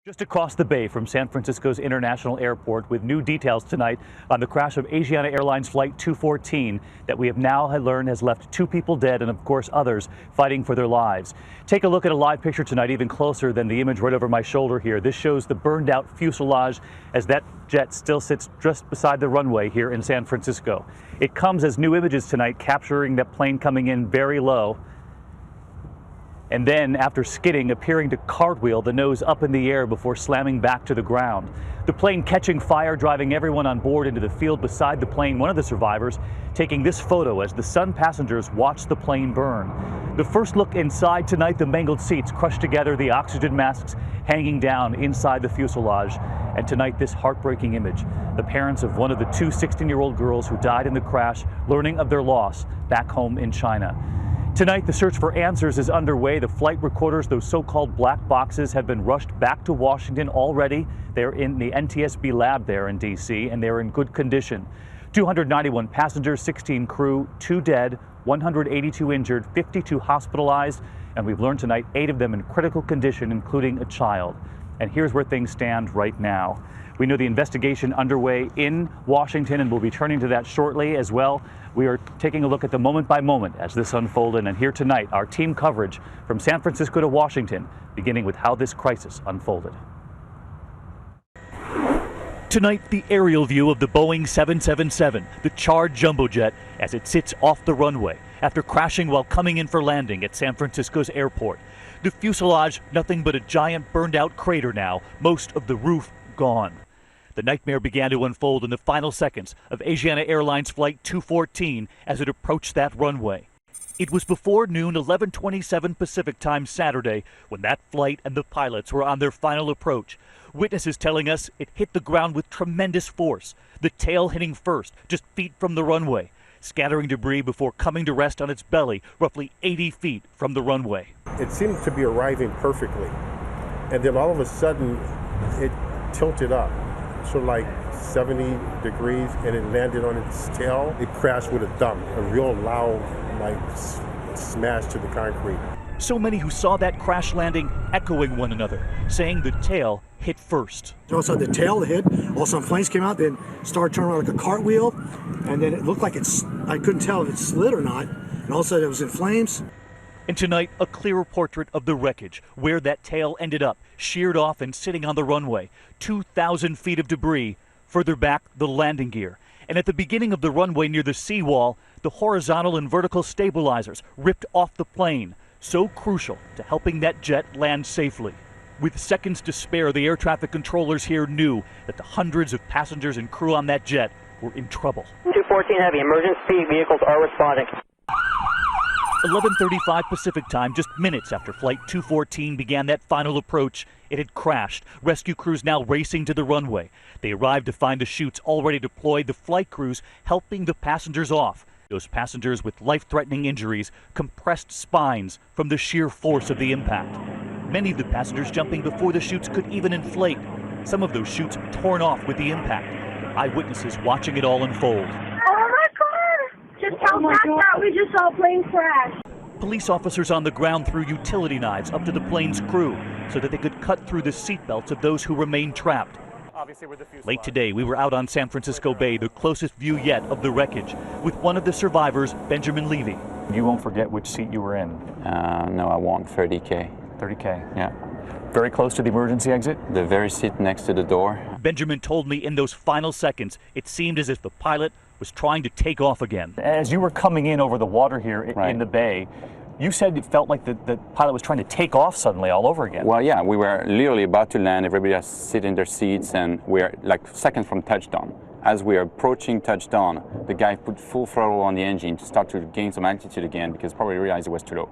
Just across the bay from San Francisco's International Airport with new details tonight on the crash of Asiana Airlines Flight 214 that we have now learned has left 2 people dead and, of course, others fighting for their lives. Take a look at a live picture tonight, even closer than the image right over my shoulder here. This shows the burned out fuselage as that jet still sits just beside the runway here in San Francisco. It comes as new images tonight capturing that plane coming in very low, and then, after skidding, appearing to cartwheel, the nose up in the air before slamming back to the ground. The plane catching fire, driving everyone on board into the field beside the plane. One of the survivors taking this photo as the Sun passengers watch the plane burn. The first look inside tonight, the mangled seats crushed together, the oxygen masks hanging down inside the fuselage. And tonight, this heartbreaking image. The parents of one of the 2 16-year-old girls who died in the crash, learning of their loss back home in China. Tonight, the search for answers is underway. The flight recorders, those so-called black boxes, have been rushed back to Washington already. They're in the NTSB lab there in D.C., and they're in good condition. 291 passengers, 16 crew, 2 dead, 182 injured, 52 hospitalized, and we've learned tonight 8 of them in critical condition, including a child. And here's where things stand right now. We know the investigation underway in Washington, and we'll be turning to that shortly as well. We are taking a look at the moment by moment as this unfolded, and here tonight, our team coverage from San Francisco to Washington, beginning with how this crisis unfolded. Tonight, the aerial view of the Boeing 777, the charred jumbo jet, as it sits off the runway after crashing while coming in for landing at San Francisco's airport. The fuselage, nothing but a giant burned-out crater now, most of the roof gone. The nightmare began to unfold in the final seconds of Asiana Airlines Flight 214 as it approached that runway. It was before noon, 11:27 Pacific time Saturday, when that flight and the pilots were on their final approach. Witnesses telling us it hit the ground with tremendous force, the tail hitting first, just feet from the runway, scattering debris before coming to rest on its belly, roughly 80 feet from the runway. It seemed to be arriving perfectly, and then all of a sudden, it tilted up. So like 70 degrees, and it landed on its tail. It crashed with a thump, a real loud, like, smash to the concrete. So many who saw that crash landing echoing one another, saying the tail hit first. Also the tail hit, all some flames came out, then started turning around like a cartwheel, and then it looked like I couldn't tell if it slid or not, and all of a sudden it was in flames. And tonight, a clearer portrait of the wreckage, where that tail ended up, sheared off and sitting on the runway. 2,000 feet of debris. Further back, the landing gear. And at the beginning of the runway near the seawall, the horizontal and vertical stabilizers ripped off the plane, so crucial to helping that jet land safely. With seconds to spare, the air traffic controllers here knew that the hundreds of passengers and crew on that jet were in trouble. 214 Heavy, emergency vehicles are responding. 11:35 Pacific time, just minutes after Flight 214 began that final approach, it had crashed. Rescue crews now racing to the runway. They arrived to find the chutes already deployed, the flight crews helping the passengers off. Those passengers with life-threatening injuries, compressed spines from the sheer force of the impact. Many of the passengers jumping before the chutes could even inflate. Some of those chutes torn off with the impact. Eyewitnesses watching it all unfold. Just how fast that we just saw a plane crash. Police officers on the ground threw utility knives up to the plane's crew so that they could cut through the seatbelts of those who remained trapped. Late today, we were out on San Francisco Bay, the closest view yet of the wreckage, with one of the survivors, Benjamin Levy. You won't forget which seat you were in? No, I won 30K. 30K? Yeah. Very close to the emergency exit? The very seat next to the door. Benjamin told me in those final seconds, it seemed as if the pilot was trying to take off again. As you were coming in over the water here in the bay, you said it felt like the pilot was trying to take off suddenly all over again. Well, yeah, we were literally about to land. Everybody was sitting in their seats, and we're like seconds from touchdown. As we are approaching touchdown, the guy put full throttle on the engine to start to gain some altitude again because probably realized it was too low.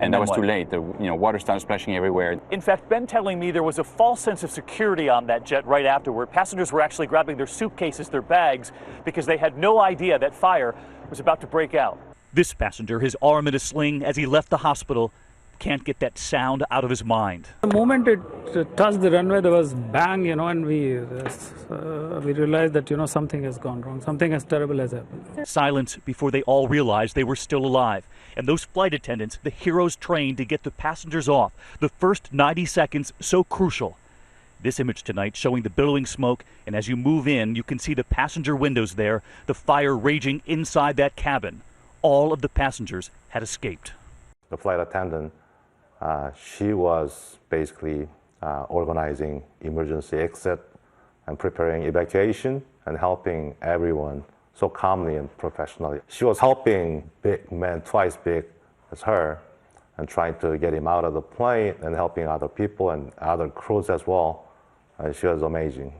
And that was too late. The water started splashing everywhere. In fact, Ben telling me there was a false sense of security on that jet right afterward. Passengers were actually grabbing their suitcases, their bags, because they had no idea that fire was about to break out. This passenger, his arm in a sling as he left the hospital, can't get that sound out of his mind. The moment it touched the runway, there was bang, and we realized that, something has gone wrong. Something as terrible has happened. Silence before they all realized they were still alive. And those flight attendants, the heroes trained to get the passengers off, the first 90 seconds so crucial. This image tonight showing the billowing smoke, and as you move in, you can see the passenger windows there, the fire raging inside that cabin. All of the passengers had escaped. The flight attendant, she was basically organizing emergency exit and preparing evacuation and helping everyone so calmly and professionally. She was helping big men twice big as her and trying to get him out of the plane and helping other people and other crews as well. She was amazing.